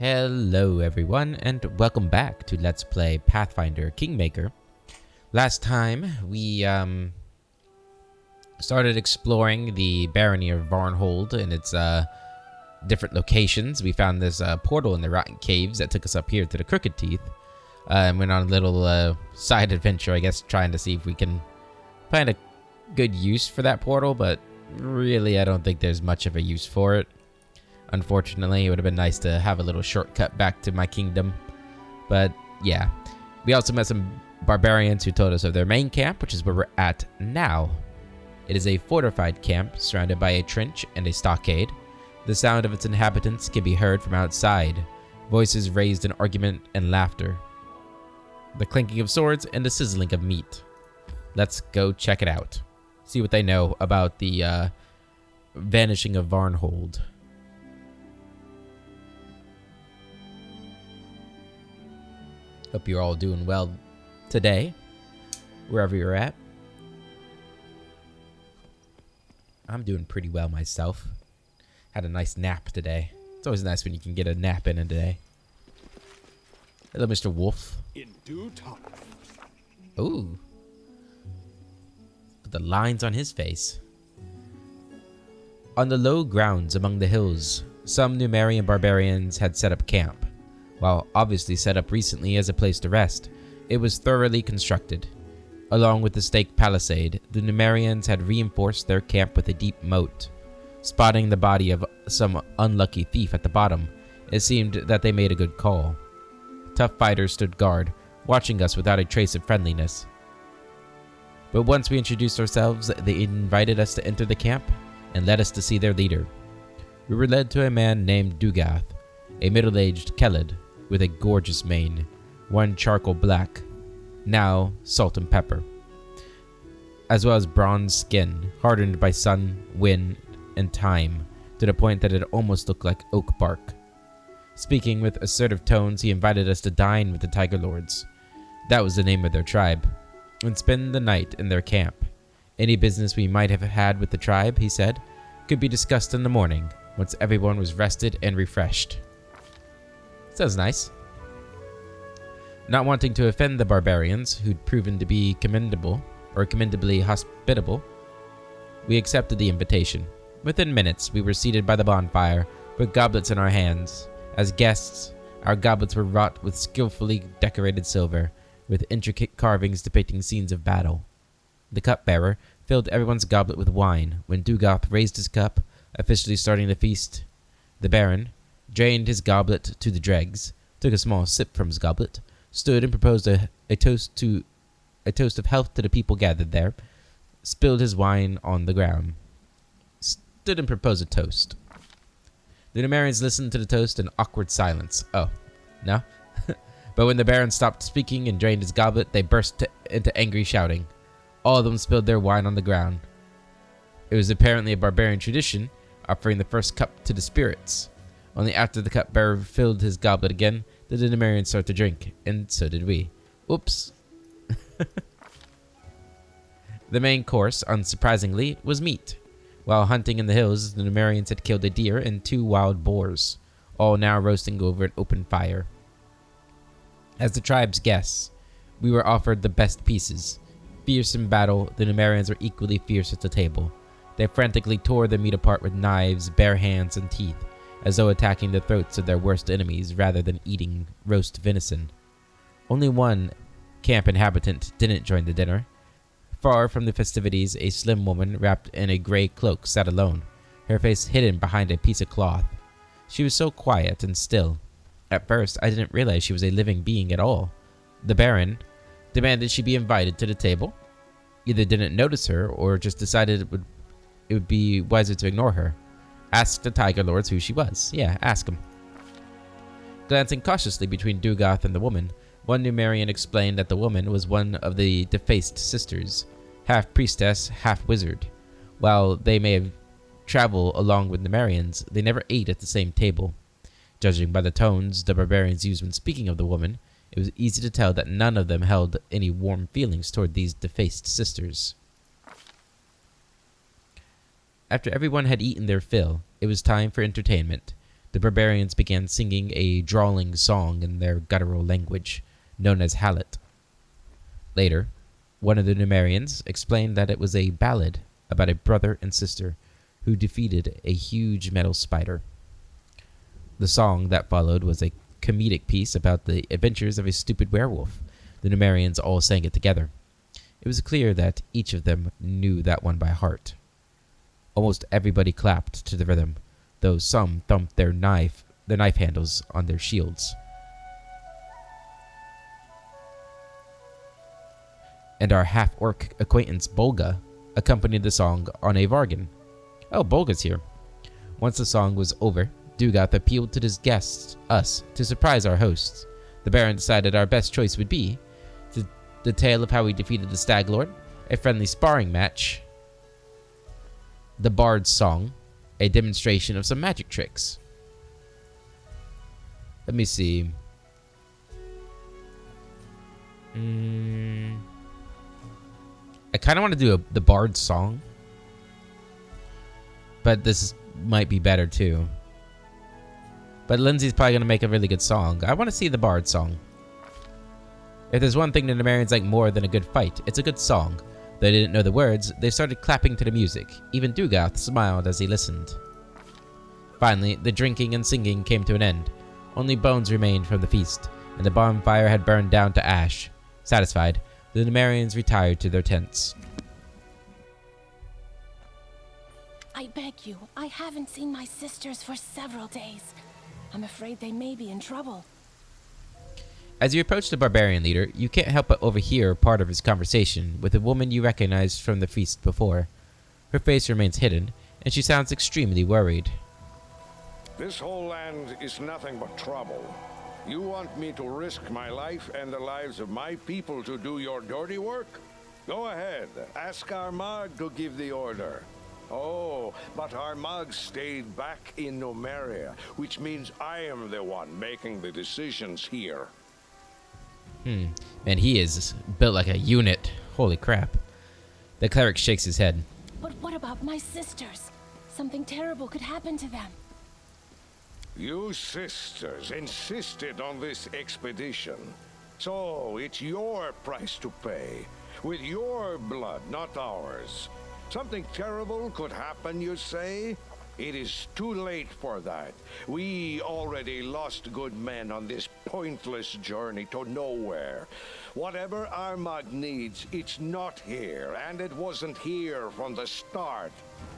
Hello everyone, and welcome back to Let's Play Pathfinder Kingmaker. Last time, we started exploring the barony of Varnhold and its different locations. We found this portal in the rotten caves that took us up here to the Crooked Teeth. And went on a little side adventure, I guess, trying to see if we can find a good use for that portal, but really I don't think there's much of a use for it. Unfortunately, it would have been nice to have a little shortcut back to my kingdom. But yeah, we also met some barbarians who told us of their main camp, which is where we're at now. It is a fortified camp surrounded by a trench and a stockade. The sound of its inhabitants can be heard from outside, voices raised in argument and laughter, the clinking of swords and the sizzling of meat. Let's go check it out. See what they know about the vanishing of Varnhold. Hope you're all doing well today, wherever you're at. I'm doing pretty well myself. Had a nice nap today. It's always nice when you can get a nap in a day. Hello, Mr. Wolf. In due time. Ooh. Put the lines on his face. On the low grounds among the hills, some Numerian barbarians had set up camp. While obviously set up recently as a place to rest, it was thoroughly constructed. Along with the stake palisade, the Numerians had reinforced their camp with a deep moat. Spotting the body of some unlucky thief at the bottom, it seemed that they made a good call. Tough fighters stood guard, watching us without a trace of friendliness. But once we introduced ourselves, they invited us to enter the camp and led us to see their leader. We were led to a man named Dugath, a middle-aged Kelid with a gorgeous mane, one charcoal black, now salt and pepper, as well as bronze skin, hardened by sun, wind, and time, to the point that it almost looked like oak bark. Speaking with assertive tones, he invited us to dine with the Tiger Lords. That was the name of their tribe, and spend the night in their camp. Any business we might have had with the tribe, he said, could be discussed in the morning, once everyone was rested and refreshed. Sounds nice. Not wanting to offend the barbarians, who'd proven to be commendably hospitable, we accepted the invitation. Within minutes, we were seated by the bonfire, with goblets in our hands. As guests, our goblets were wrought with skillfully decorated silver, with intricate carvings depicting scenes of battle. The cupbearer filled everyone's goblet with wine. When Dugath raised his cup, officially starting the feast, the Baron drained his goblet to the dregs, took a small sip from his goblet, stood and proposed a toast of health to the people gathered there, spilled his wine on the ground, stood and proposed a toast. The Numerians listened to the toast in awkward silence. Oh, no? But when the Baron stopped speaking and drained his goblet, they burst into angry shouting. All of them spilled their wine on the ground. It was apparently a barbarian tradition, offering the first cup to the spirits. Only after the cupbearer filled his goblet again did the Numerians start to drink, and so did we. Oops. The main course, unsurprisingly, was meat. While hunting in the hills, the Numerians had killed a deer and 2 wild boars, all now roasting over an open fire. As the tribe's guests, we were offered the best pieces. Fierce in battle, the Numerians were equally fierce at the table. They frantically tore the meat apart with knives, bare hands, and teeth, as though attacking the throats of their worst enemies rather than eating roast venison. Only one camp inhabitant didn't join the dinner. Far from the festivities, a slim woman wrapped in a gray cloak sat alone, her face hidden behind a piece of cloth. She was so quiet and still. At first, I didn't realize she was a living being at all. The Baron demanded she be invited to the table. Either didn't notice her or just decided it would be wiser to ignore her. Ask the Tiger Lords who she was. Yeah, ask them. Glancing cautiously between Dugath and the woman, one Numerian explained that the woman was one of the defaced sisters, half priestess, half wizard. While they may have traveled along with Numerians, they never ate at the same table. Judging by the tones the barbarians used when speaking of the woman, it was easy to tell that none of them held any warm feelings toward these defaced sisters. After everyone had eaten their fill, it was time for entertainment. The barbarians began singing a drawling song in their guttural language, known as Hallet. Later, one of the Numerians explained that it was a ballad about a brother and sister who defeated a huge metal spider. The song that followed was a comedic piece about the adventures of a stupid werewolf. The Numerians all sang it together. It was clear that each of them knew that one by heart. Almost everybody clapped to the rhythm, though some thumped their knife handles on their shields. And our half-orc acquaintance Bolga accompanied the song on a vargan. Oh, Bolga's here. Once the song was over, Dugath appealed to his guests, us, to surprise our hosts. The Baron decided our best choice would be the tale of how we defeated the Stag Lord, a friendly sparring match, the Bard's Song, a demonstration of some magic tricks. Let me see. I kind of want to do the Bard's Song, but this might be better too. But Lindsay's probably going to make a really good song. I want to see the Bard's Song. If there's one thing the Numerians like more than a good fight, it's a good song. Though they didn't know the words, they started clapping to the music. Even Dugath smiled as he listened. Finally, the drinking and singing came to an end. Only bones remained from the feast, and the bonfire had burned down to ash. Satisfied, the Numerians retired to their tents. I beg you, I haven't seen my sisters for several days. I'm afraid they may be in trouble. As you approach the barbarian leader, you can't help but overhear part of his conversation with a woman you recognized from the feast before. Her face remains hidden, and she sounds extremely worried. This whole land is nothing but trouble. You want me to risk my life and the lives of my people to do your dirty work? Go ahead, ask Armagh to give the order. Oh, but Armagh stayed back in Numeria, which means I am the one making the decisions here. Man, he is built like a unit. Holy crap. The cleric shakes his head. But what about my sisters? Something terrible could happen to them. You sisters insisted on this expedition. So it's your price to pay. With your blood, not ours. Something terrible could happen, you say? It is too late for that. We already lost good men on this pointless journey to nowhere. Whatever Armagh needs, it's not here, and it wasn't here from the start.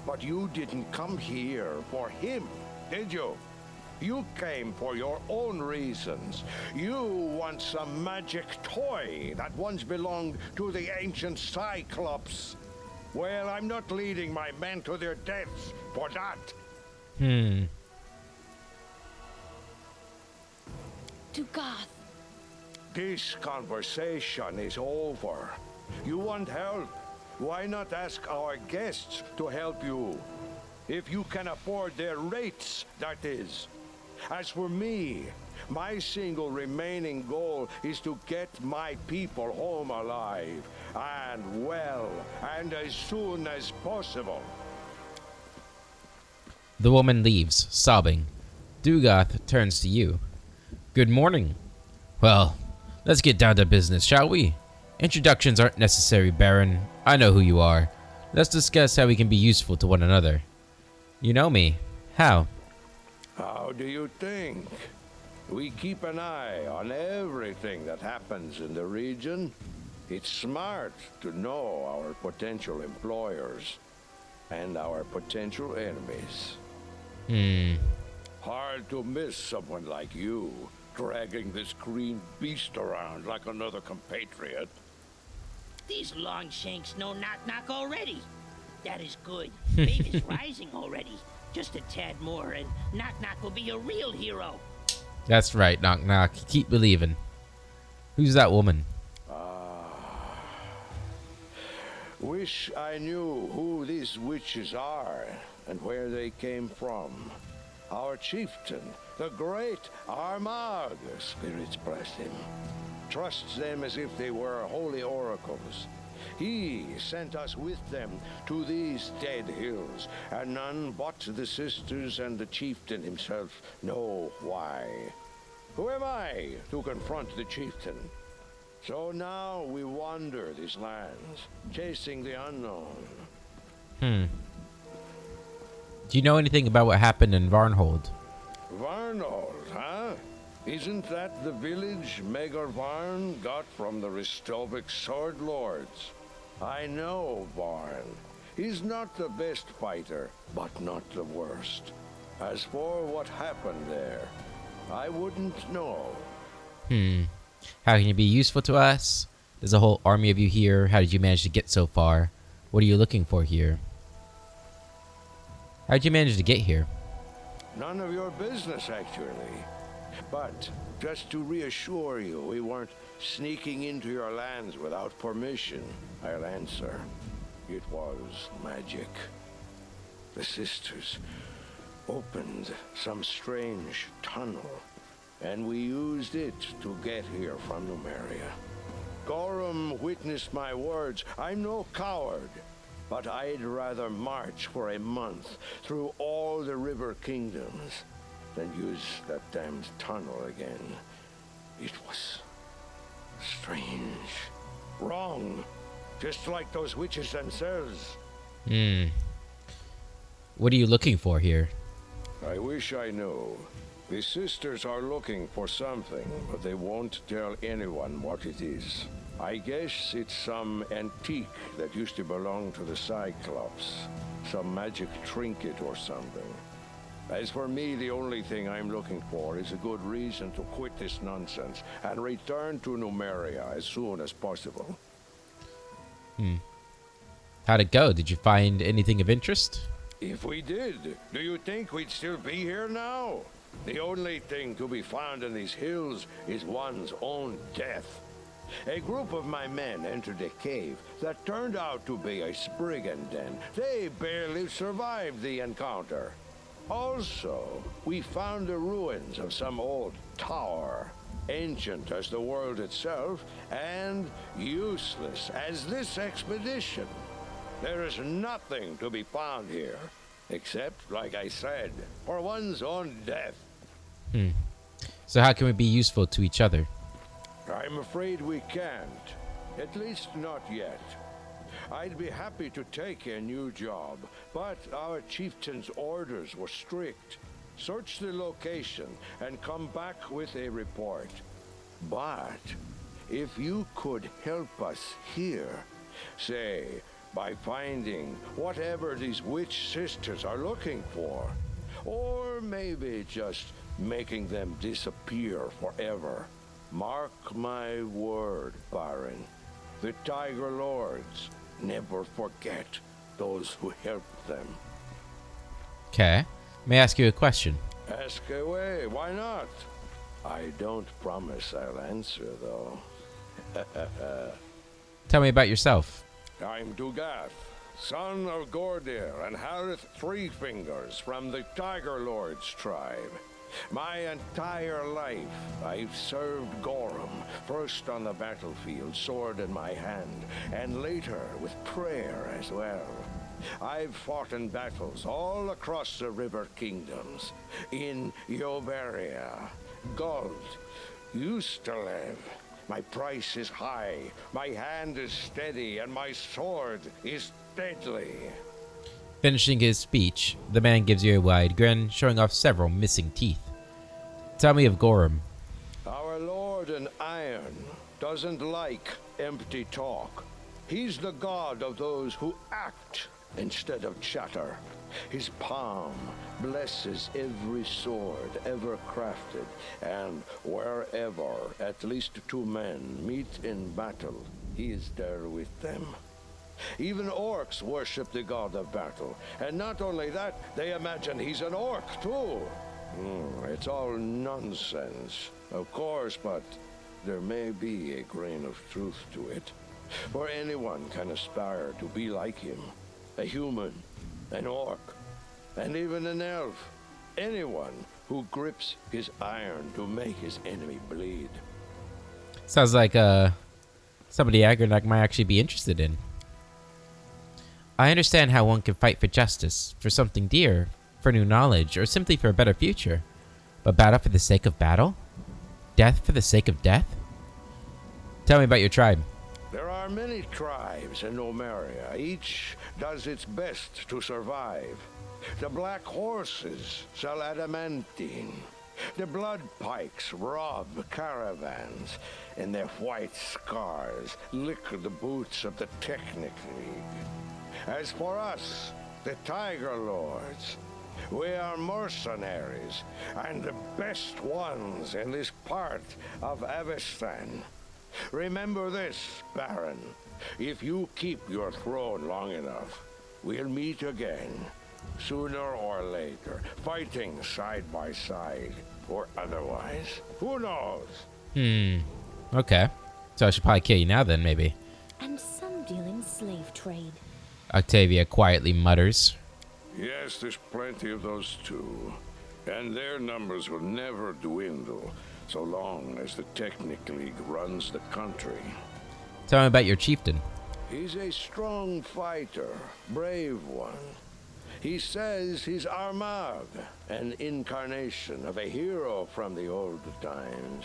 But you didn't come here for him, did you? You came for your own reasons. You want some magic toy that once belonged to the ancient Cyclops. Well, I'm not leading my men to their deaths for that. Dugath. This conversation is over. You want help? Why not ask our guests to help you? If you can afford their rates, that is. As for me, my single remaining goal is to get my people home alive, and well, and as soon as possible. The woman leaves, sobbing. Dugath turns to you. Good morning. Well, let's get down to business, shall we? Introductions aren't necessary, Baron. I know who you are. Let's discuss how we can be useful to one another. You know me. How? How do you think? We keep an eye on everything that happens in the region. It's smart to know our potential employers and our potential enemies. Hard to miss someone like you, dragging this green beast around like another compatriot. These longshanks know knock-knock already. That is good. Fate is rising already. Just a tad more, and knock-knock will be a real hero. That's right, Knock Knock. Keep believing. Who's that woman? Wish I knew who these witches are and where they came from. Our chieftain, the great Armagh, spirits bless him, trusts them as if they were holy oracles. He sent us with them to these dead hills, and none but the sisters and the chieftain himself know why. Who am I to confront the chieftain? So now we wander these lands, chasing the unknown. Do you know anything about what happened in Varnhold? Varnold, huh? Isn't that the village Maegor Varn got from the Ristovik sword lords? I know Varn. He's not the best fighter, but not the worst. As for what happened there, I wouldn't know. How can you be useful to us? There's a whole army of you here. How did you manage to get so far? What are you looking for here? How did you manage to get here? None of your business, actually. But just to reassure you, we weren't sneaking into your lands without permission, I'll answer. It was magic. The sisters opened some strange tunnel, and we used it to get here from Numeria. Gorham witnessed my words. I'm no coward, but I'd rather march for a month through all the river kingdoms than use that damned tunnel again. It was strange. Wrong. Just like those witches themselves. What are you looking for here? I wish I knew. The sisters are looking for something, but they won't tell anyone what it is. I guess it's some antique that used to belong to the Cyclops. Some magic trinket or something. As for me, the only thing I'm looking for is a good reason to quit this nonsense and return to Numeria as soon as possible. How'd it go? Did you find anything of interest? If we did, do you think we'd still be here now? The only thing to be found in these hills is one's own death. A group of my men entered a cave that turned out to be a spriggan den. They barely survived the encounter. Also, we found the ruins of some old tower, ancient as the world itself, and useless as this expedition. There is nothing to be found here, except, like I said, for one's own death. So how can we be useful to each other? I'm afraid we can't. At least not yet. I'd be happy to take a new job, but our chieftain's orders were strict. Search the location and come back with a report. But if you could help us here, say, by finding whatever these witch sisters are looking for, or maybe just making them disappear forever, mark my word, Baron, the Tiger Lords never forget those who helped them. Okay. May I ask you a question? Ask away, why not? I don't promise I'll answer, though. Tell me about yourself. I'm Dugath, son of Gordir and Harith Three Fingers from the Tiger Lords tribe. My entire life, I've served Gorham, first on the battlefield, sword in my hand, and later with prayer as well. I've fought in battles all across the river kingdoms, in Yoberia, Guld, Ustalev. My price is high, my hand is steady, and my sword is deadly. Finishing his speech, the man gives you a wide grin, showing off several missing teeth. Tell me of Gorham. Our Lord in Iron doesn't like empty talk. He's the god of those who act instead of chatter. His palm blesses every sword ever crafted, and wherever at least two men meet in battle, he is there with them. Even orcs worship the god of battle, and not only that, they imagine he's an orc too. It's all nonsense, of course, but there may be a grain of truth to it. For anyone can aspire to be like him. A human, an orc, and even an elf. Anyone who grips his iron to make his enemy bleed. Sounds like a Somebody Agronach might actually be interested in. I understand how one can fight for justice, for something dear, for new knowledge, or simply for a better future. But battle for the sake of battle? Death for the sake of death? Tell me about your tribe. There are many tribes in Nomeria. Each does its best to survive. The Black Horses sell adamantine. The Blood Pikes rob caravans, and their white scars lick the boots of the Technic League. As for us, the Tiger Lords, we are mercenaries, and the best ones in this part of Avestan. Remember this, Baron. If you keep your throne long enough, we'll meet again. Sooner or later, fighting side by side, or otherwise. Who knows? Okay. So I should probably kill you now then, maybe. And some deal in slave trade. Octavia quietly mutters. Yes, there's plenty of those too. And their numbers will never dwindle, so long as the Technic League runs the country. Tell me about your chieftain. He's a strong fighter, brave one. He says he's Armagh, an incarnation of a hero from the old times.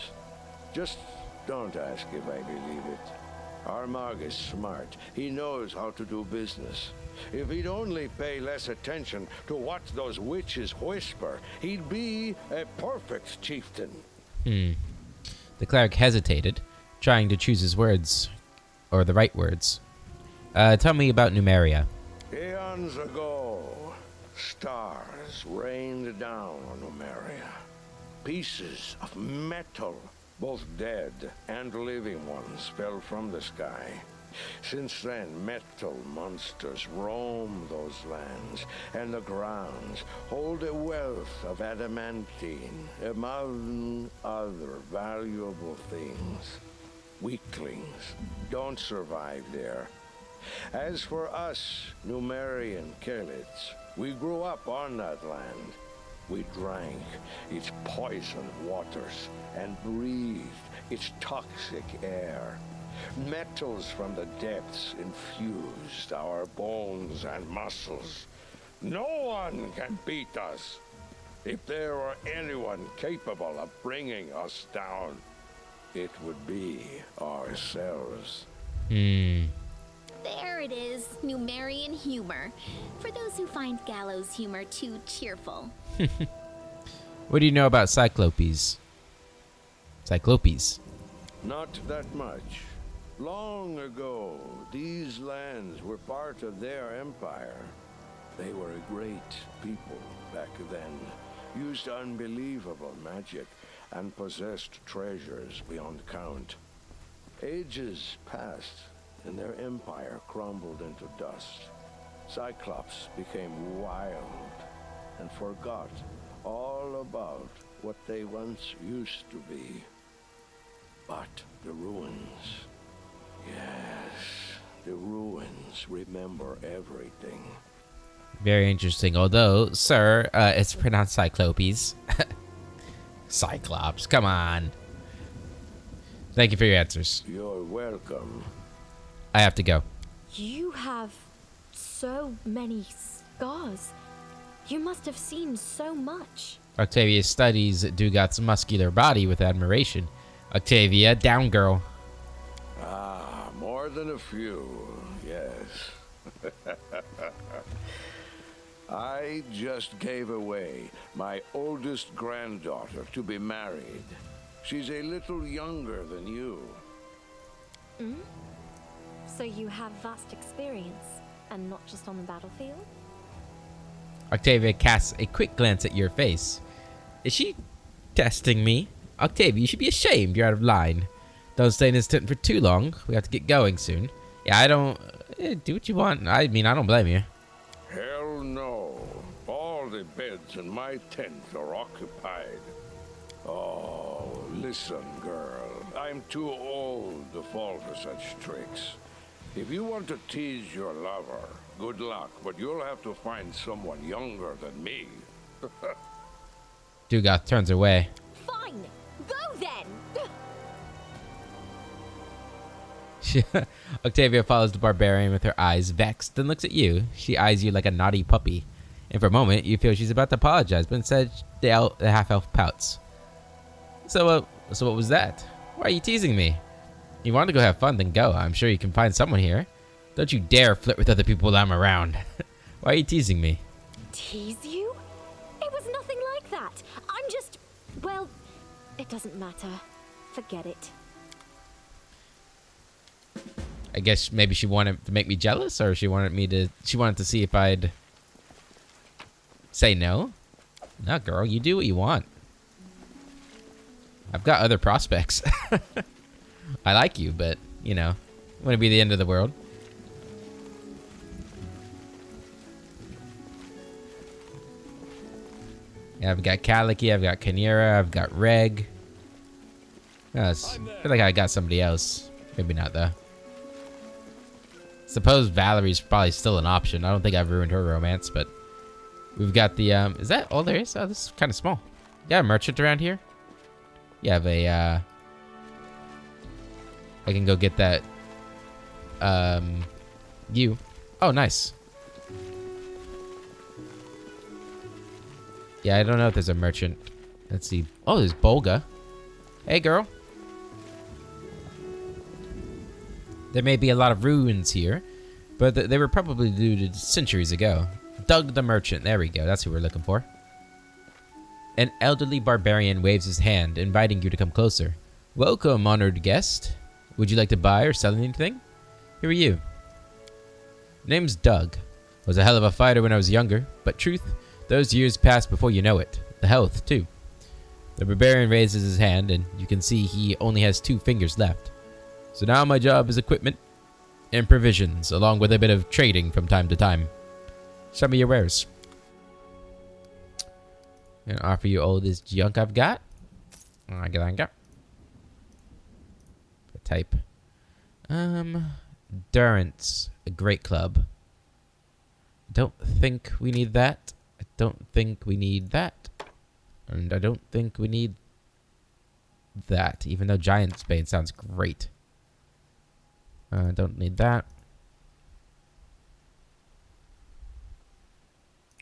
Just don't ask if I believe it. Armagh is smart. He knows how to do business. If he'd only pay less attention to what those witches whisper, he'd be a perfect chieftain. The cleric hesitated, trying to choose his words, or the right words. Tell me about Numeria. Eons ago, stars rained down on Numeria. Pieces of metal, both dead and living ones, fell from the sky. Since then, metal monsters roam those lands, and the grounds hold a wealth of adamantine, among other valuable things. Weaklings don't survive there. As for us, Numerian Kalids, we grew up on that land. We drank its poisoned waters and breathed its toxic air. Metals from the depths infused our bones and muscles. No one can beat us. If there were anyone capable of bringing us down, it would be ourselves. There it is, Numerian humor. For those who find gallows humor too cheerful. What do you know about Cyclopes? Cyclopes. Not that much. Long ago, these lands were part of their empire. They were a great people back then, used unbelievable magic, and possessed treasures beyond count. Ages passed, and their empire crumbled into dust. Cyclops became wild and forgot all about what they once used to be. But the ruins... Yes, the ruins remember everything. Very interesting. Although, sir, it's pronounced Cyclopes. Cyclops, come on. Thank you for your answers. You're welcome. I have to go. You have so many scars. You must have seen so much. Octavia studies Dugat's muscular body with admiration. Octavia, down girl. More than a few, yes. I just gave away my oldest granddaughter to be married. She's a little younger than you. So you have vast experience, and not just on the battlefield? Octavia casts a quick glance at your face. Is she testing me? Octavia, you should be ashamed. You're out of line. Don't stay in this tent for too long. We have to get going soon. Yeah, I don't... do what you want. I mean, I don't blame you. Hell no. All the beds in my tent are occupied. Oh, listen, girl. I'm too old to fall for such tricks. If you want to tease your lover, good luck, but you'll have to find someone younger than me. Dugat turns away. Fine! Go then! Octavia follows the barbarian with her eyes vexed, then looks at you. She eyes you like a naughty puppy. And for a moment, you feel she's about to apologize, but instead, the half-elf pouts. So what was that? Why are you teasing me? You want to go have fun, then go. I'm sure you can find someone here. Don't you dare flirt with other people while I'm around. Why are you teasing me? Tease you? It was nothing like that. I'm just... Well, it doesn't matter. Forget it. I guess maybe she wanted to make me jealous, or she wanted to see if I'd say no. No, girl, you do what you want. I've got other prospects. I like you, but, you know, it wouldn't be the end of the world. Yeah, I've got Kaliki, I've got Kanira, I've got Reg. Yes, I feel like I got somebody else. Maybe not, though. Suppose Valerie's probably still an option. I don't think I've ruined her romance, but we've got the, is that all there is? Oh, this is kind of small. You got a merchant around here? You have a, I can go get that, you. Oh, nice. Yeah, I don't know if there's a merchant. Let's see. Oh, there's Bolga. Hey, girl. There may be a lot of ruins here, but they were probably looted centuries ago. Doug the merchant. There we go. That's who we're looking for. An elderly barbarian waves his hand, inviting you to come closer. Welcome, honored guest. Would you like to buy or sell anything? Who are you? Name's Doug. Was a hell of a fighter when I was younger, but truth, those years pass before you know it. The health, too. The barbarian raises his hand, and you can see he only has 2 fingers left. So now my job is equipment and provisions, along with a bit of trading from time to time. Show me your wares. I'm gonna offer you all this junk I've got. Type. Durance, a great club. Don't think we need that. I don't think we need that. And I don't think we need that, even though Giant's Bane sounds great. Don't need that.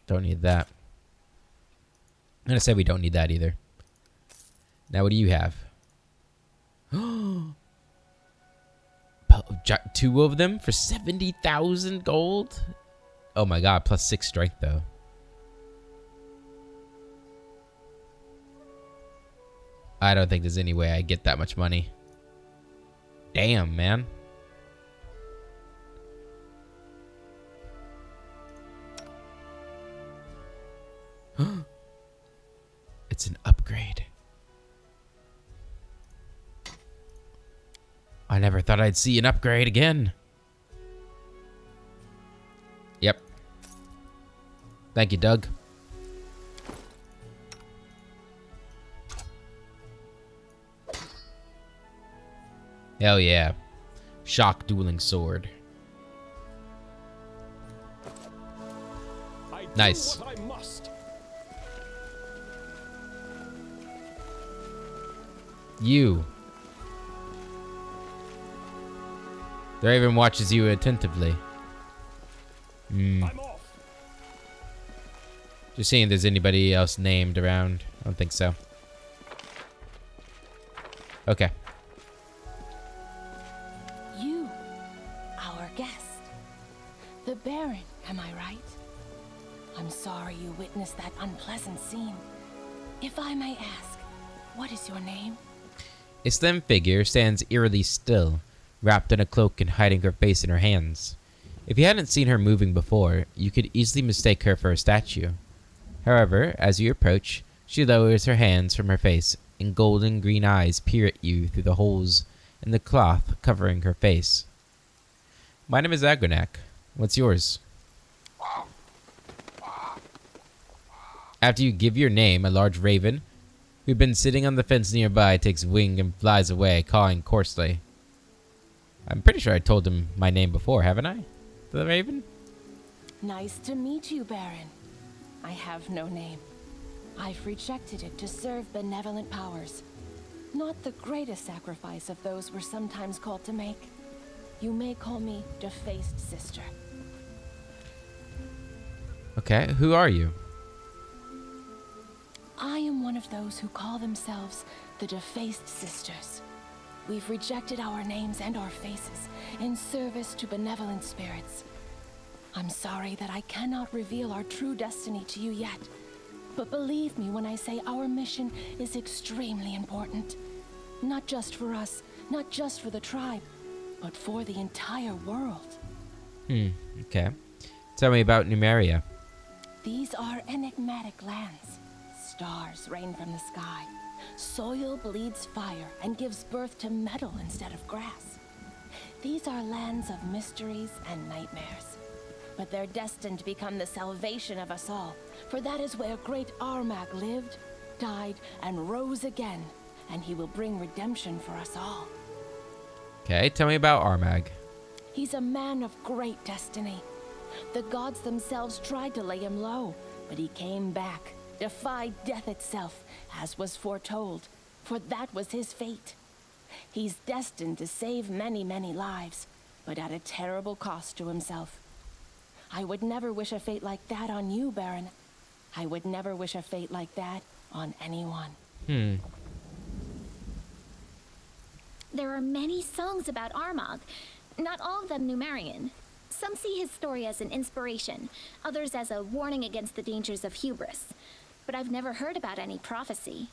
Don't need that. I'm gonna say we don't need that either. Now, what do you have? 2 of them for 70,000 gold? Oh my god, plus 6 strength though. I don't think there's any way I get that much money. Damn, man. It's an upgrade. I never thought I'd see an upgrade again. Yep. Thank you, Doug. Hell yeah. Shock dueling sword. Nice. You. Draven watches you attentively. Just seeing if there's anybody else named around. I don't think so. Okay. You, our guest. The Baron, am I right? I'm sorry you witnessed that unpleasant scene. If I may ask, what is your name? A slim figure stands eerily still, wrapped in a cloak and hiding her face in her hands. If you hadn't seen her moving before, you could easily mistake her for a statue. However, as you approach, she lowers her hands from her face, and golden green eyes peer at you through the holes in the cloth covering her face. My name is Agronak. What's yours? After you give your name, a large raven, who'd been sitting on the fence nearby, takes wing and flies away, cawing coarsely. I'm pretty sure I told him my name before, haven't I? The raven? Nice to meet you, Baron. I have no name. I've rejected it to serve benevolent powers. Not the greatest sacrifice of those we're sometimes called to make. You may call me Defaced Sister. Okay, who are you? I am one of those who call themselves the Defaced Sisters. We've rejected our names and our faces in service to benevolent spirits. I'm sorry that I cannot reveal our true destiny to you yet, but believe me when I say our mission is extremely important. Not just for us, not just for the tribe, but for the entire world. Okay. Tell me about Numeria. These are enigmatic lands. Stars rain from the sky. Soil bleeds fire and gives birth to metal instead of grass. These are lands of mysteries and nightmares. But they're destined to become the salvation of us all, for that is where great Armag lived, died, and rose again, and he will bring redemption for us all. Okay, tell me about Armag. He's a man of great destiny. The gods themselves tried to lay him low, but he came back, defied death itself, as was foretold, for that was his fate. He's destined to save many, many lives, but at a terrible cost to himself. I would never wish a fate like that on you, Baron. I would never wish a fate like that on anyone. There are many songs about Armagh, not all of them Numerian. Some see his story as an inspiration, others as a warning against the dangers of hubris. But I've never heard about any prophecy.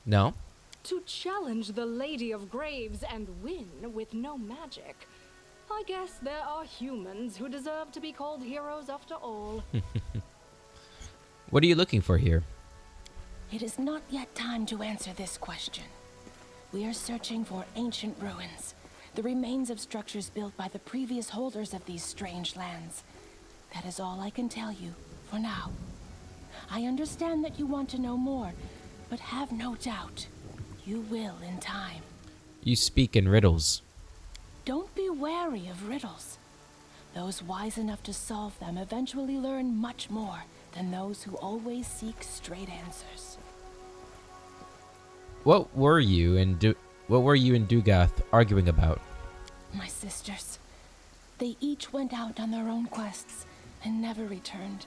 No? To challenge the Lady of Graves and win with no magic. I guess there are humans who deserve to be called heroes after all. What are you looking for here? It is not yet time to answer this question. We are searching for ancient ruins, the remains of structures built by the previous holders of these strange lands. That is all I can tell you for now. I understand that you want to know more, but have no doubt, you will in time. You speak in riddles. Don't be wary of riddles. Those wise enough to solve them eventually learn much more than those who always seek straight answers. What were you and Dugath arguing about? My sisters. They each went out on their own quests and never returned.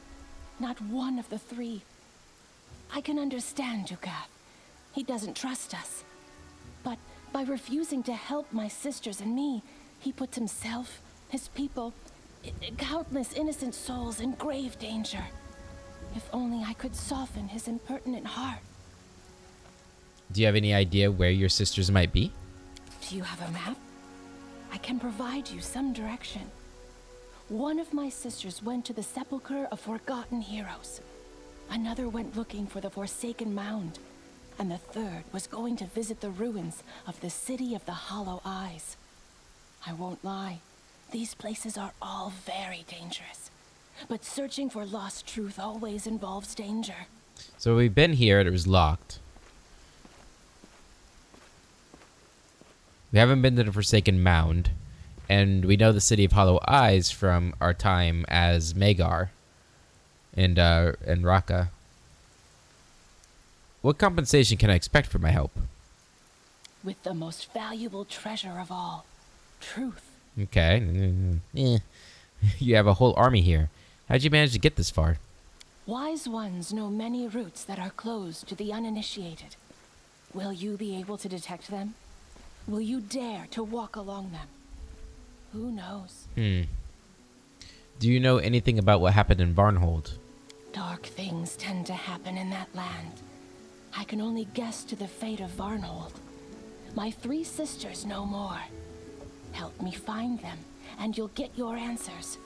Not one of the three. I can understand Dugath. He doesn't trust us. But by refusing to help my sisters and me, he puts himself, his people, countless innocent souls in grave danger. If only I could soften his impertinent heart. Do you have any idea where your sisters might be? Do you have a map? I can provide you some direction. One of my sisters went to the sepulchre of forgotten heroes. Another went looking for the Forsaken Mound. And the third was going to visit the ruins of the City of the Hollow Eyes. I won't lie, these places are all very dangerous. But searching for lost truth always involves danger. So we've been here and it was locked. We haven't been to the Forsaken Mound, and we know the City of Hollow Eyes from our time as Magar and Raka. What compensation can I expect for my help? With the most valuable treasure of all, truth. Okay. You have a whole army here. How'd you manage to get this far? Wise ones know many routes that are closed to the uninitiated. Will you be able to detect them? Will you dare to walk along them? Who knows? Do you know anything about what happened in Varnhold? Dark things tend to happen in that land. I can only guess to the fate of Varnhold. My 3 sisters know more. Help me find them, and you'll get your answers.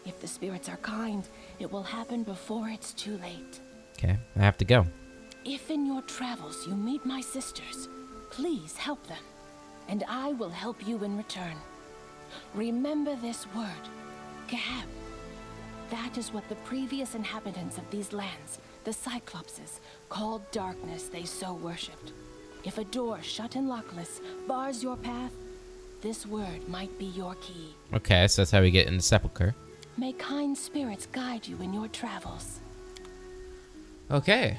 If the spirits are kind, it will happen before it's too late. Okay, I have to go. If in your travels you meet my sisters, please help them, and I will help you in return. Remember this word, Gab. That is what the previous inhabitants of these lands, the Cyclopses, called darkness they so worshipped. If a door shut and lockless bars your path, this word might be your key. Okay, so that's how we get in the sepulcher. May kind spirits guide you in your travels. Okay.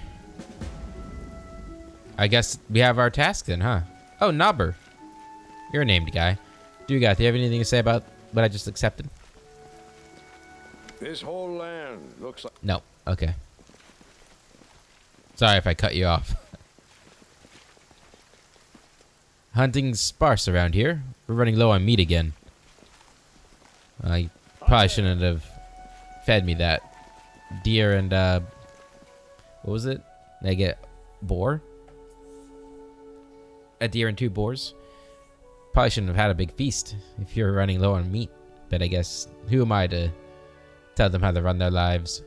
I guess we have our task then, huh? Oh, Nobber. You're a named guy. Dugat, do you have anything to say about what I just accepted? This whole land looks like... No. Okay. Sorry if I cut you off. Hunting's sparse around here. We're running low on meat again. I probably shouldn't have fed me that. Deer and, what was it? Did I get boar? A deer and 2 boars? Probably shouldn't have had a big feast if you're running low on meat. But I guess, who am I to tell them how to run their lives?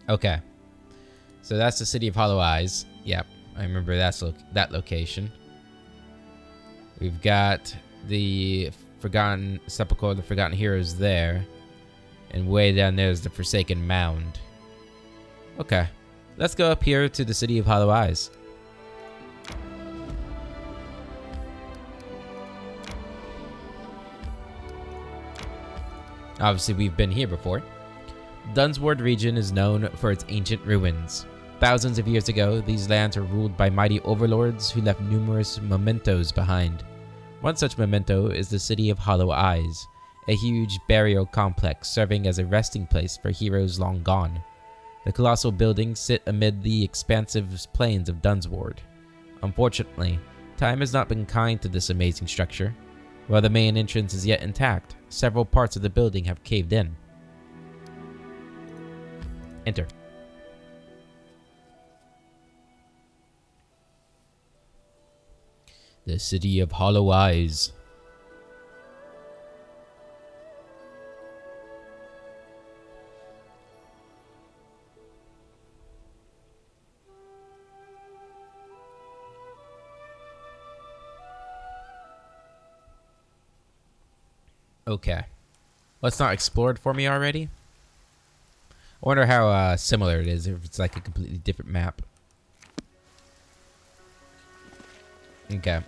Okay. So that's the city of Hollow Eyes. Yep, I remember that location. We've got the Forgotten Sepulchre, the Forgotten Heroes there. And way down there is the Forsaken Mound. Okay. Let's go up here to the city of Hollow Eyes. Obviously, we've been here before. Dunsward region is known for its ancient ruins. Thousands of years ago, these lands were ruled by mighty overlords who left numerous mementos behind. One such memento is the city of Hollow Eyes, a huge burial complex serving as a resting place for heroes long gone. The colossal buildings sit amid the expansive plains of Dunsward. Unfortunately, time has not been kind to this amazing structure. While the main entrance is yet intact, several parts of the building have caved in. Enter. The city of Hollow Eyes. Okay. What's not explored for me already? I wonder how similar it is, if it's like a completely different map. Okay.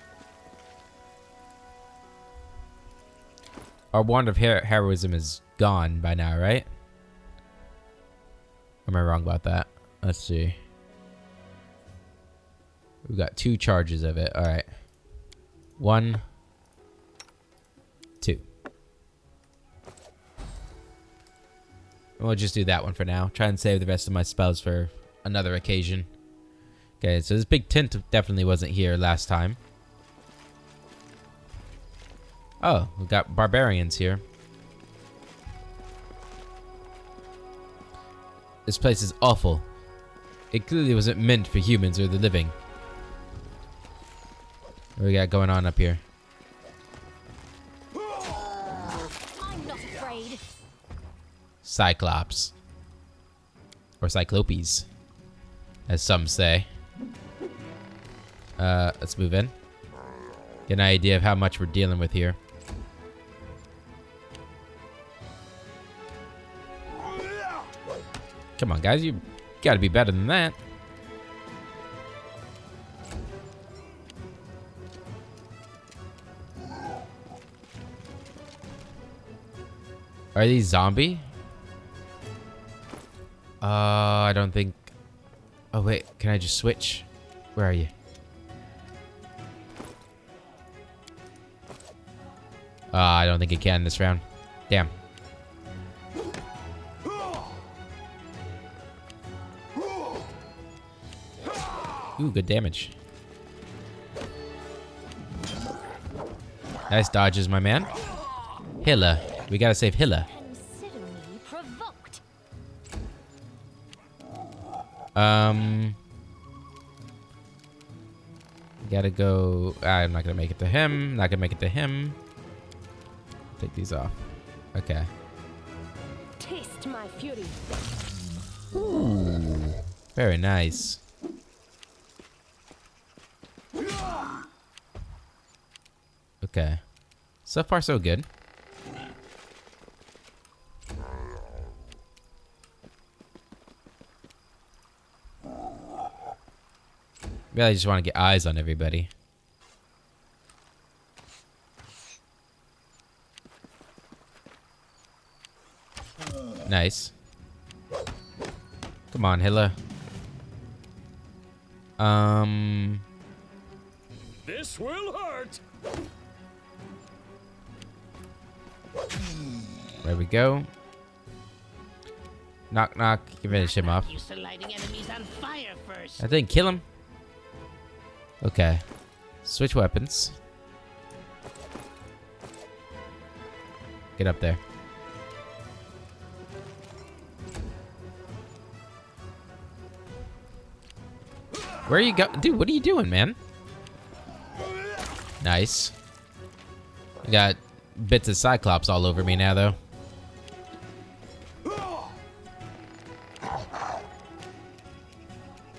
Our wand of heroism is gone by now, right? Or am I wrong about that? Let's see. We've got 2 charges of it. Alright. 1, 2. We'll just do that one for now. Try and save the rest of my spells for another occasion. Okay, so this big tent definitely wasn't here last time. Oh, we've got barbarians here. This place is awful. It clearly wasn't meant for humans or the living. What do we got going on up here? I'm not afraid. Cyclops. Or Cyclopes, as some say. Let's move in. Get an idea of how much we're dealing with here. Come on, guys. You gotta be better than that. Are these zombie? I don't think... Oh, wait. Can I just switch? Where are you? I don't think it can this round. Damn. Ooh, good damage. Nice dodges, my man. Hilla. We gotta save Hilla. Consider me provoked. Gotta go... I'm not gonna make it to him. Not gonna make it to him. Take these off. Okay. Taste my fury. Ooh. Very nice. Okay. So far, so good. Really just want to get eyes on everybody. Nice. Come on, Hilla. This will hurt. There we go. Knock, knock. You finish him off. Used to lighting enemies on fire first. I think kill him. Okay. Switch weapons. Get up there. Where are you go? Dude, what are you doing, man? Nice. I got bits of Cyclops all over me now, though.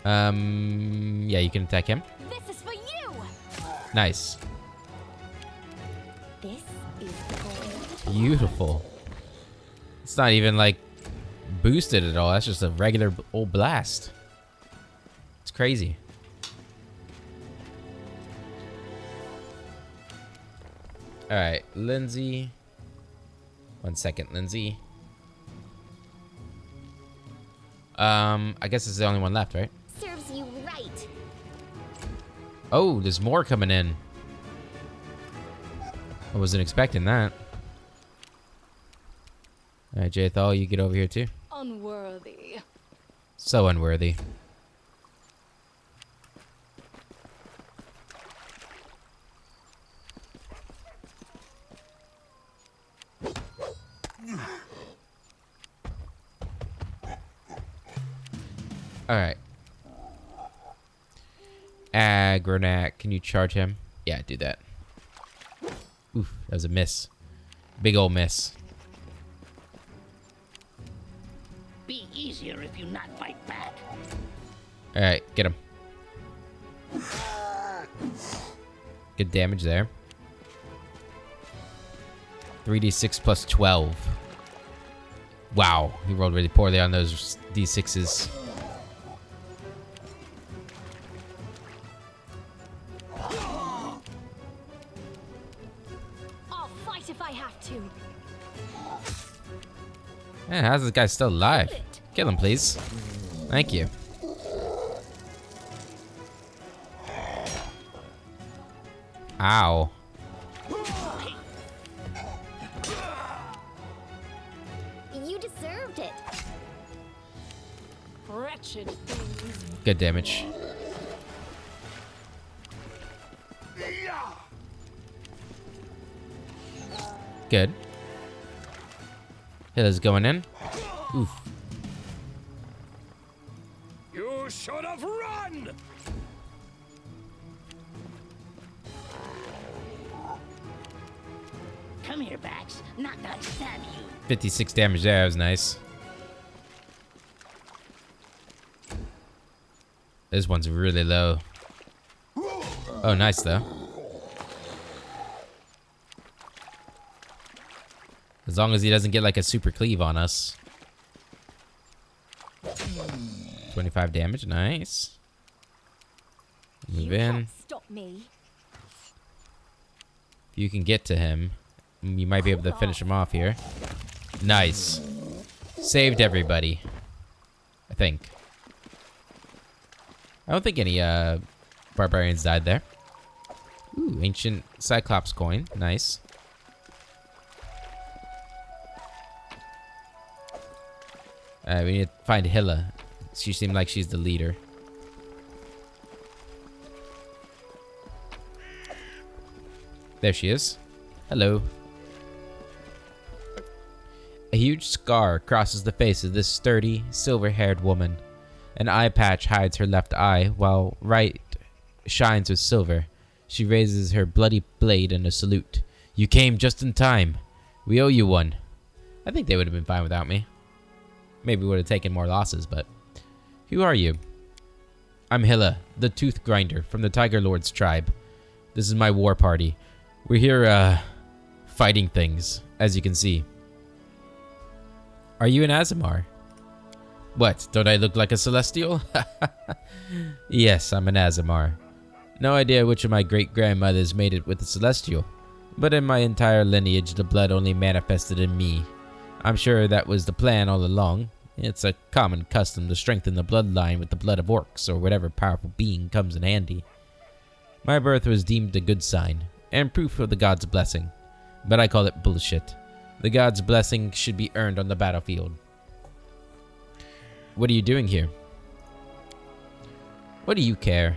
Yeah, you can attack him. This is for you. Nice. This is gold. Beautiful. It's not even, like, boosted at all. That's just a regular old blast. It's crazy. Alright, Lindsay. 1 second, Lindsay. I guess it's the only one left, right? Serves you right. Oh, there's more coming in. I wasn't expecting that. Alright, Jathal, you get over here too. Unworthy. So unworthy. Alright. Agronac, can you charge him? Yeah, do that. Oof, that was a miss. Big old miss. Be easier if you not fight back. Alright, get him. Good damage there. 3d6 plus 12. Wow, he rolled really poorly on those d6s. I'll fight if I have to. Man, how's this guy still alive? Kill him, please. Thank you. Ow. You deserved it. Wretched things. Good damage. Good. Hilla's going in. Oof. You should have run. Come here, Bax. Knock knock stab you. 56 damage there. That was nice. This one's really low. Oh, nice though. As long as he doesn't get like a super cleave on us. 25 damage, nice. Move You in. can't stop me. If you can get to him, you might be able to finish him off here. Nice. Saved everybody. I think. I don't think any barbarians died there. Ooh, ancient Cyclops coin. Nice. We need to find Hilla. She seemed like she's the leader. There she is. Hello. A huge scar crosses the face of this sturdy, silver-haired woman. An eye patch hides her left eye, while right shines with silver. She raises her bloody blade in a salute. You came just in time. We owe you one. I think they would have been fine without me. Maybe would have taken more losses, but... Who are you? I'm Hilla, the Tooth Grinder from the Tiger Lord's tribe. This is my war party. We're here, fighting things, as you can see. Are you an Azamar? What, don't I look like a Celestial? Yes, I'm an Azamar. No idea which of my great-grandmothers made it with a Celestial, but in my entire lineage, the blood only manifested in me. I'm sure that was the plan all along. It's a common custom to strengthen the bloodline with the blood of orcs, or whatever powerful being comes in handy. My birth was deemed a good sign, and proof of the god's blessing. But I call it bullshit. The god's blessing should be earned on the battlefield. What are you doing here? What do you care?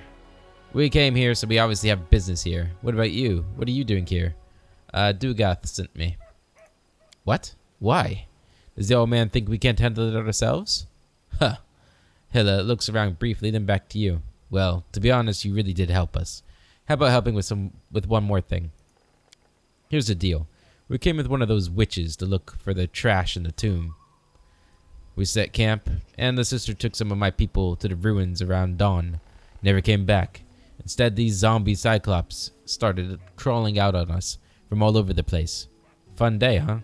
We came here, so we obviously have business here. What about you? What are you doing here? Dugath sent me. What? Why? Does the old man think we can't handle it ourselves? Huh. Hilla looks around briefly, then back to you. Well, to be honest, you really did help us. How about helping with one more thing? Here's the deal. We came with one of those witches to look for the trash in the tomb. We set camp, and the sister took some of my people to the ruins around dawn. Never came back. Instead, these zombie cyclops started crawling out on us from all over the place. Fun day, huh?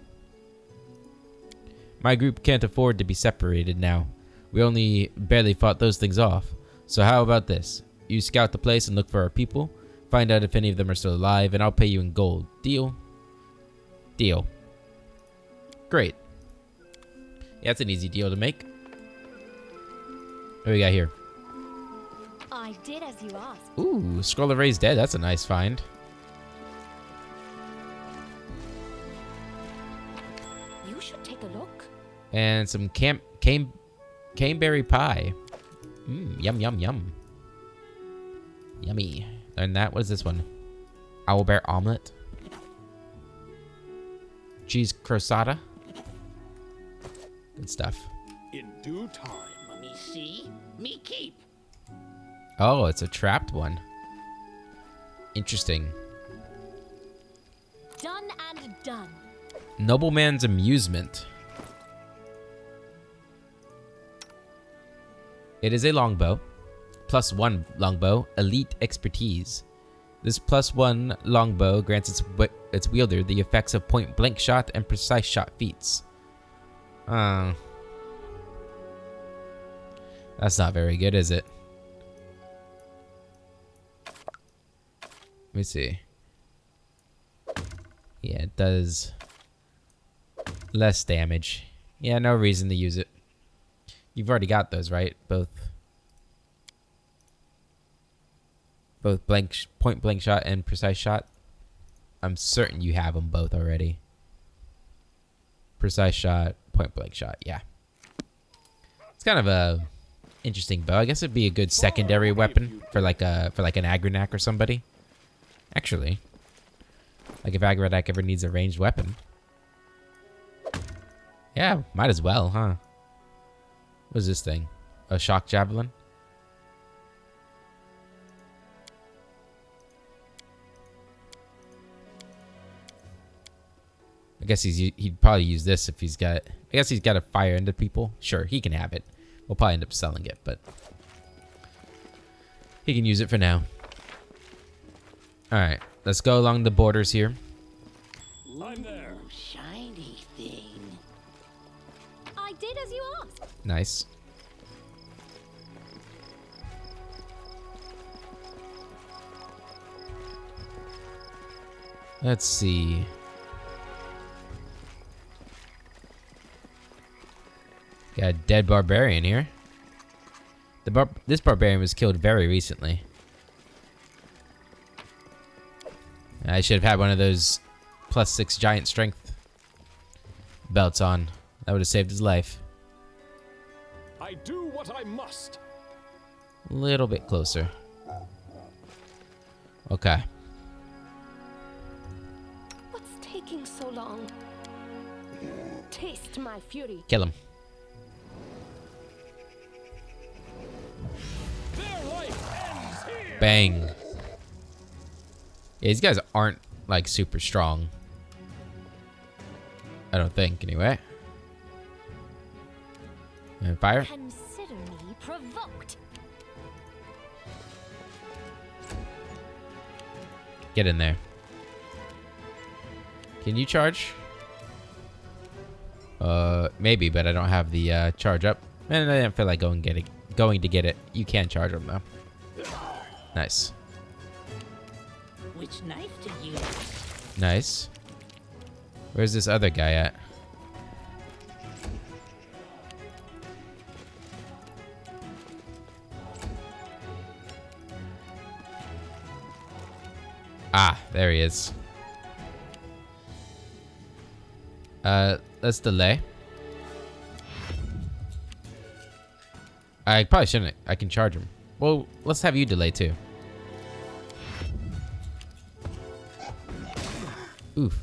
My group can't afford to be separated now. We only barely fought those things off. So how about this? You scout the place and look for our people. Find out if any of them are still alive, and I'll pay you in gold. Deal? Deal. Great. Yeah, that's an easy deal to make. What do we got here? I did as you asked. Ooh, Scroll of Raised Dead. That's a nice find. You should take a look. And some caneberry pie. Yum, yum, yum. Yummy. Learn that. What is this one? Owlbear omelet. Cheese crostata. Good stuff. In due time. Me see, me keep. Oh, it's a trapped one. Interesting. Done and done. Nobleman's amusement. It is a longbow. +1 longbow. Elite expertise. This +1 longbow grants its wielder the effects of point-blank shot and precise shot feats. That's not very good, is it? Let me see. Yeah, it does less damage. Yeah, no reason to use it. You've already got those, right? Both point blank shot and precise shot. I'm certain you have them both already. Precise shot, point blank shot. Yeah. It's kind of a interesting bow. I guess it'd be a good secondary weapon for like an Agronak or somebody. Actually, like if Agronak ever needs a ranged weapon. Yeah, might as well, huh? What is this thing? A shock javelin? I guess he'd probably use this if he's got. I guess he's got to fire into people. Sure, he can have it. We'll probably end up selling it, but he can use it for now. All right, let's go along the borders here. I'm there. Ooh, shiny thing. I did as you asked. Nice. Let's see. Got a dead barbarian here. This barbarian was killed very recently. I should have had one of those +6 giant strength belts on. That would have saved his life. I do what I must. A little bit closer. Okay. What's taking so long? Taste my fury. Kill him. Their life ends here. Bang. Yeah, these guys aren't like super strong. I don't think, anyway. And fire. Consider me provoked. Get in there. Can you charge? Maybe, but I don't have the charge up. And I didn't feel like going to get it. You can charge them though. Nice. Which knife to use? Nice. Where's this other guy at? Ah, there he is. Let's delay. I probably shouldn't. I can charge him. Well, let's have you delay too. Oof.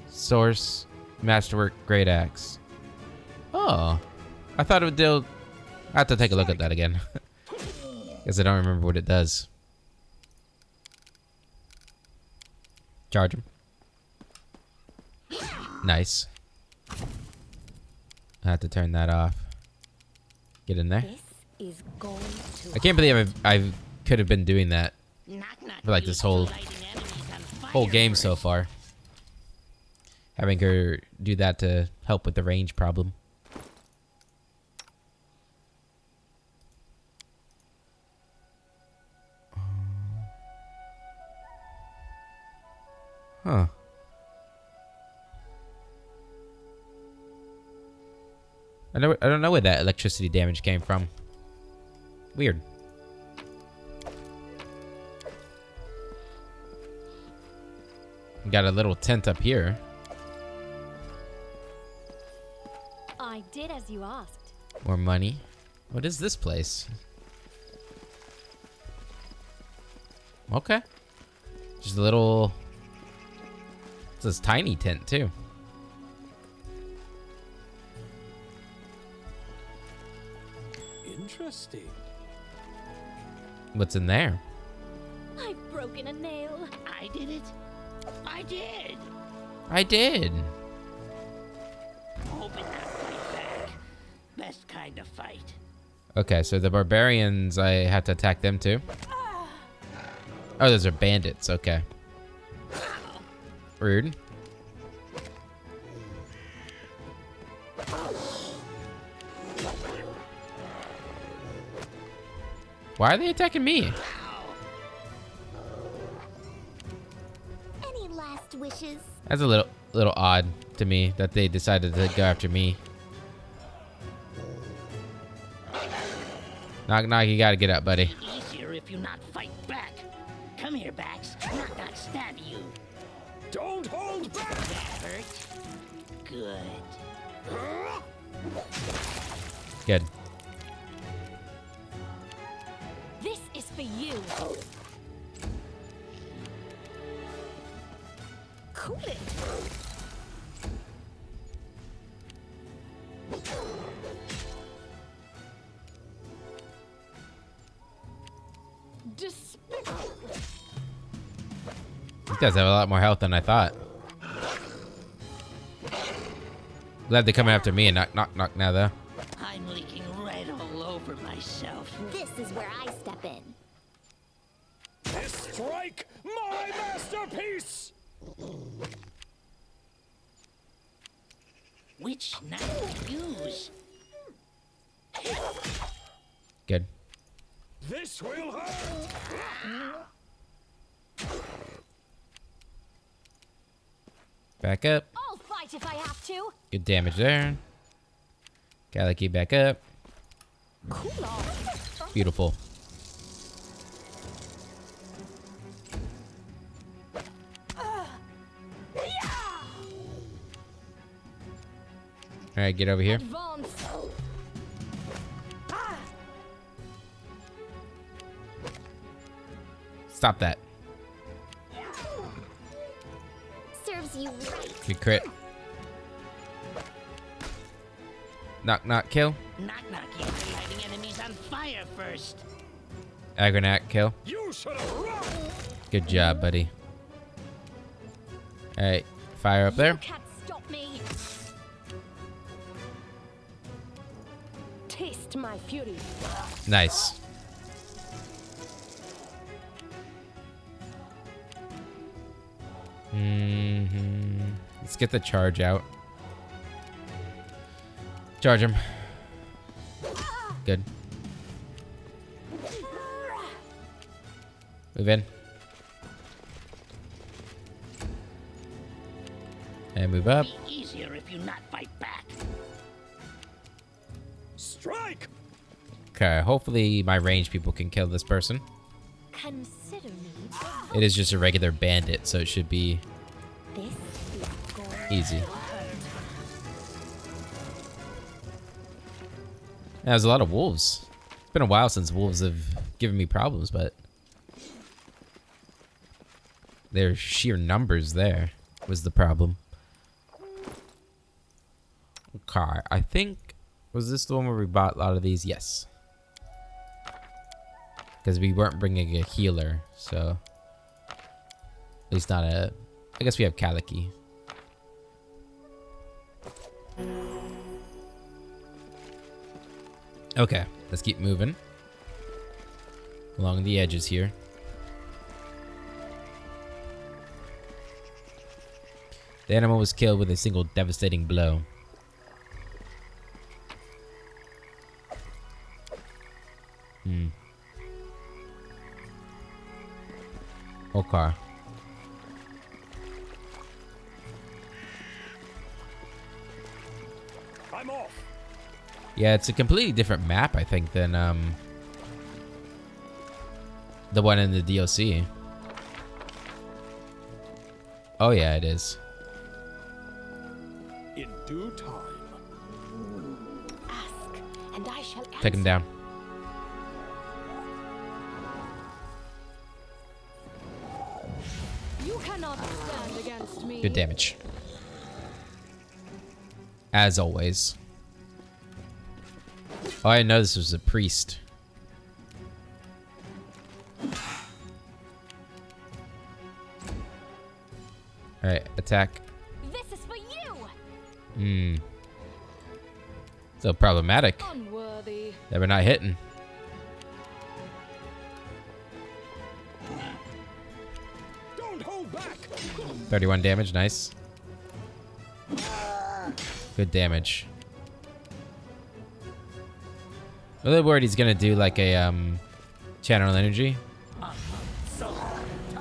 Source, Masterwork, Great Axe. Oh, I thought it would deal. I have to take a look at that again. Because I don't remember what it does. Charge him. Nice. I have to turn that off. Get in there. This is going to I can't believe I could have been doing that for like this whole game so far. Having her do that to help with the range problem. Huh. I don't know where that electricity damage came from. Weird. Got a little tent up here. I did as you asked. More money. What is this place? Okay. Just a little... It's this tiny tent, too. Interesting. What's in there? I've broken a nail. I did it. I did. I did. Hoping not fight back. Best kind of fight. Okay, so the barbarians, I have to attack them too. Oh, those are bandits. Okay. Rude. Why are they attacking me? Any last wishes? That's a little odd to me that they decided to go after me. Knock knock, you gotta get up, buddy. Easier if you not fight back. Come here, Bax. Knock knock stab you. Don't hold back! That hurt? Good. Good. This is for you. Cool it. Despicable. These guys have a lot more health than I thought. Glad they're coming after me and knock knock now though. I'm leaking red all over myself. This is where I step in. Strike my masterpiece! Which knife to use? Good. This will hurt! Back up. I'll fight if I have to. Good damage there. Gotta keep back up. Cool off. Beautiful. Alright, get over here. Advance. Stop that. Serves you right. Good crit. Knock knock kill. Knock knock, you're lighting enemies on fire first. Aggronat kill. You should have run! Good job, buddy. Alright, fire up there. You can't stop me. Taste my fury. Nice. Let's get the charge out. Charge him. Good. Move in. And move up. Be easier if you not fight back. Strike! Okay, hopefully my range people can kill this person. Consider me. It is just a regular bandit, so it should be This is going easy. Yeah, there's a lot of wolves. It's been a while since wolves have given me problems, but their sheer numbers there was the problem. Okay, I think, was this the one where we bought a lot of these? Yes. Because we weren't bringing a healer, so at least not a, I guess we have Kaliki. Okay, let's keep moving along the edges here. The animal was killed with a single devastating blow. Okay. I'm off. Yeah, it's a completely different map, I think, than the one in the DLC. Oh yeah, it is. In due time. ask, and I shall answer. Take him down. You cannot stand against me. Good damage. As always. Oh, I didn't know this was a priest. Alright, attack. This is for you. So problematic Unworthy. that we're not hitting. Don't hold back. 31 damage, nice. Good damage. I'm a little worried he's gonna do like a channel energy. Oh,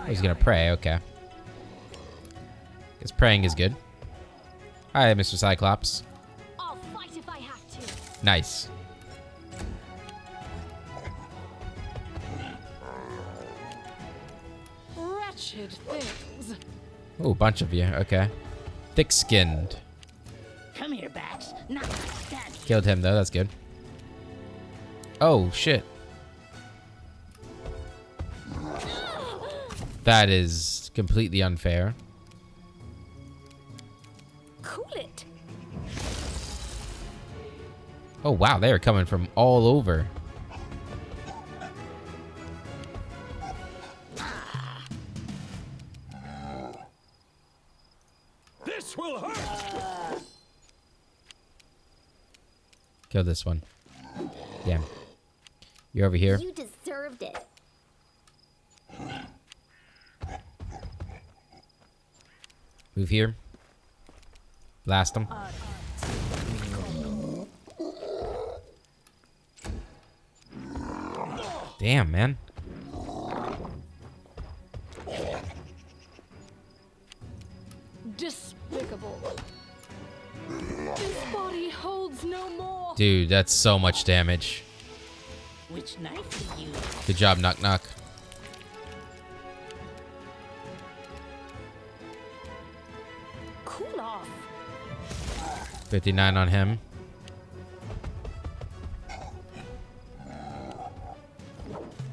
he's gonna pray, okay. Guess praying is good. Hi, Mr. Cyclops. I'll fight if I have to. Nice. Wretched things. Oh, a bunch of you, okay. Thick-skinned. Come here, Bax. Not like that. Killed him though, that's good. Oh, shit. That is completely unfair. Cool it. Oh, wow, they are coming from all over. This will hurt. Kill this one. Damn. You're over here. You deserved it. Move here. Blast them. Damn, man. Despicable. This body holds no more. Dude, that's so much damage. Which knife to use? Good job, Knock Knock. Cool off. 59 on him.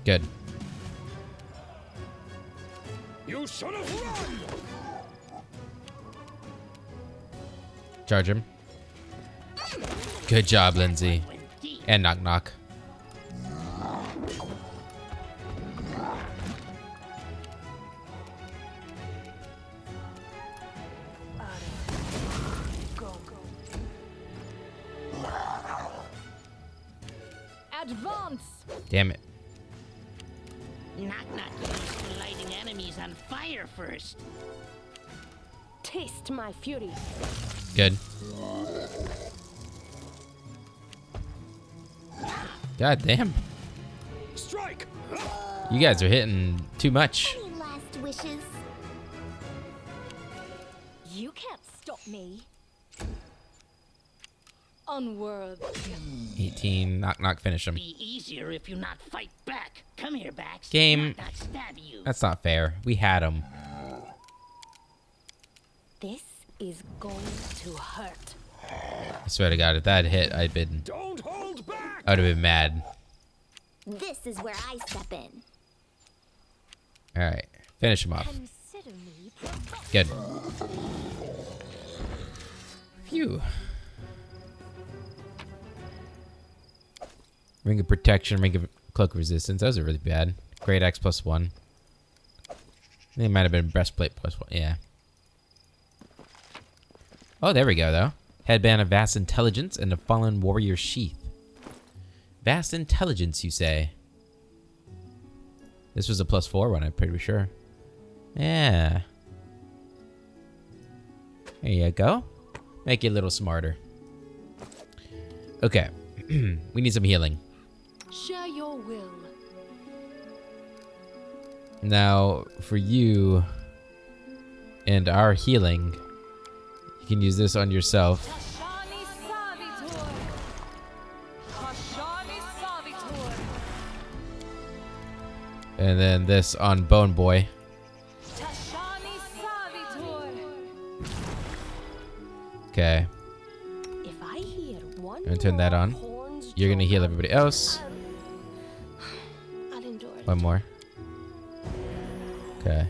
Good. You should have run. Charge him. Good job, Lindsay. Went deep. And Knock Knock. Advance. Damn it. Knock knock used for lighting enemies on fire first. Taste my fury. Good. God damn. Strike. You guys are hitting too much. Any last wishes? You can't stop me. unworthy. 18. Knock, knock, finish him. Be easier if you not fight back. Come here, Bax. Game. Knock, knock, stab you. That's not fair. We had him. This is going to hurt. I swear to God, if that had hit, I'd been. Don't hold back! I would have been mad. This is where I step in. Alright. Finish him off. Consider me Good. Phew. Ring of protection, ring of cloak of resistance. Those are really bad. Great Axe +1. They might have been breastplate +1. Yeah. Oh, there we go, though. Headband of vast intelligence and a fallen warrior sheath. Vast intelligence, you say? This was a +4 one, I'm pretty sure. Yeah. There you go. Make you a little smarter. Okay. We need some healing. Share your will. Now, for you and our healing, you can use this on yourself. Tashani Savitor. Tashani Savitor. And then this on Bone Boy. Tashani Savitor. Okay. if I hear one I'm gonna turn that on. horns You're gonna heal everybody else. I'll endure it. One more. Okay.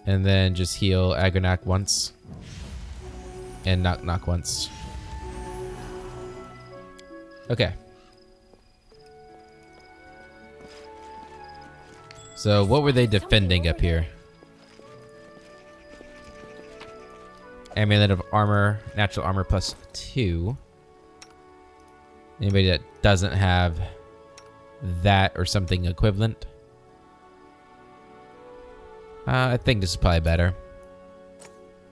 And then just heal Agonak once. And Knock Knock once. Okay. So what were they defending up here? Amulet of armor, natural armor +2. Anybody that doesn't have that or something equivalent? I think this is probably better.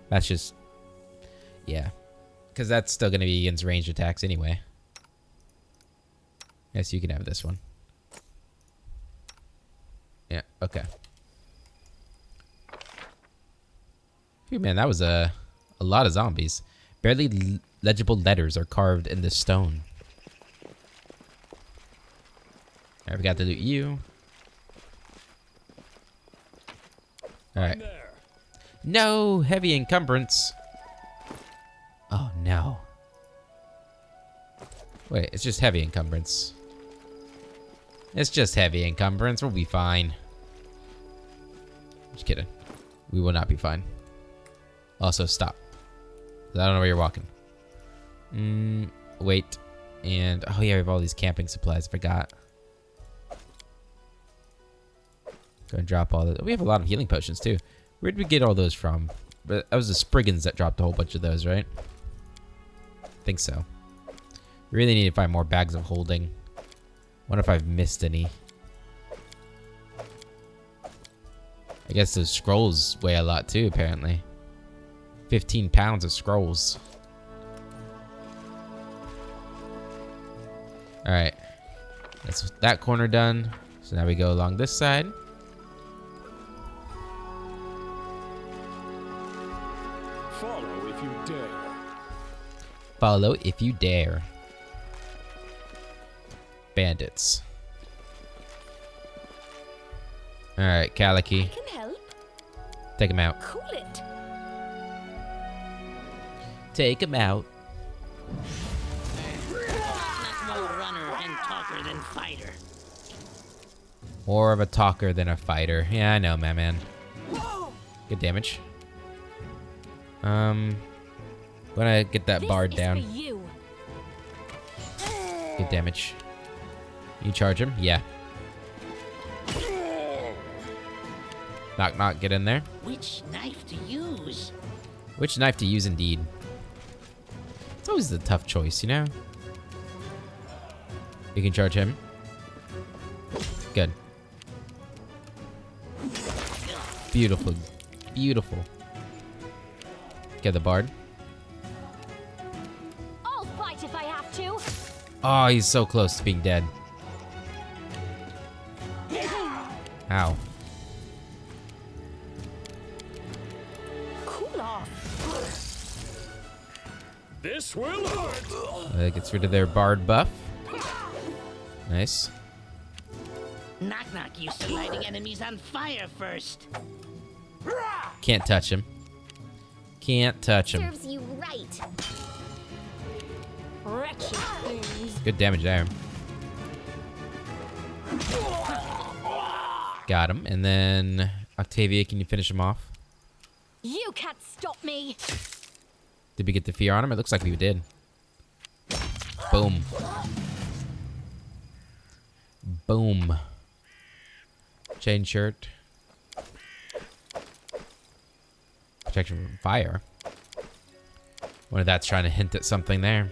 That's just... yeah. Because that's still going to be against ranged attacks anyway. Yes, you can have this one. Yeah, okay. Phew, man, that was a lot of zombies. Barely legible letters are carved in the stone. Alright, we got to loot you. Alright. No! Heavy encumbrance! Oh, no. Wait, it's just heavy encumbrance. It's just heavy encumbrance. We'll be fine. Just kidding. We will not be fine. Also, stop. I don't know where you're walking. Wait. And, oh yeah, we have all these camping supplies. I forgot. Go and drop all those. We have a lot of healing potions, too. Where did we get all those from? But that was the Spriggans that dropped a whole bunch of those, right? I think so. We really need to find more bags of holding. Wonder if I've missed any. I guess those scrolls weigh a lot, too, apparently. 15 pounds of scrolls. Alright. That's that corner done. So now we go along this side. Follow if you dare. Follow if you dare. Bandits. Alright, Kaliki. Can help. Take him out. Cool it. Take him out. Not more runner and talker than fighter. More of a talker than a fighter. Yeah, I know, man. Good damage. Gonna get that bard down. For you. Good damage. You charge him? Yeah. Knock, knock, get in there. Which knife to use? Which knife to use, indeed. It's always the tough choice, you know? You can charge him. Good. Beautiful. Beautiful. Get the bard. I'll fight if I have to. Oh, he's so close to being dead. Ow. Cool off. This will hurt. That gets rid of their bard buff. Nice. Knock Knock used to lighting enemies on fire first. Can't touch him. Can't touch him. Serves you right. Wretched things. Good damage there. Got him. And then Octavia, can you finish him off? You can't stop me. Did we get the fear on him? It looks like we did. Boom. Boom. Chain shirt. Protection from fire. One of that's trying to hint at something there.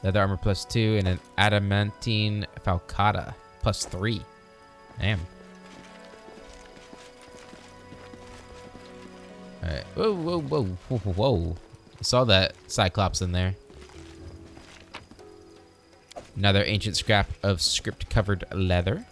Leather armor +2 and an adamantine falcata +3. Damn. Alright. Whoa, whoa, whoa, whoa, whoa. I saw that Cyclops in there. Another ancient scrap of script-covered leather.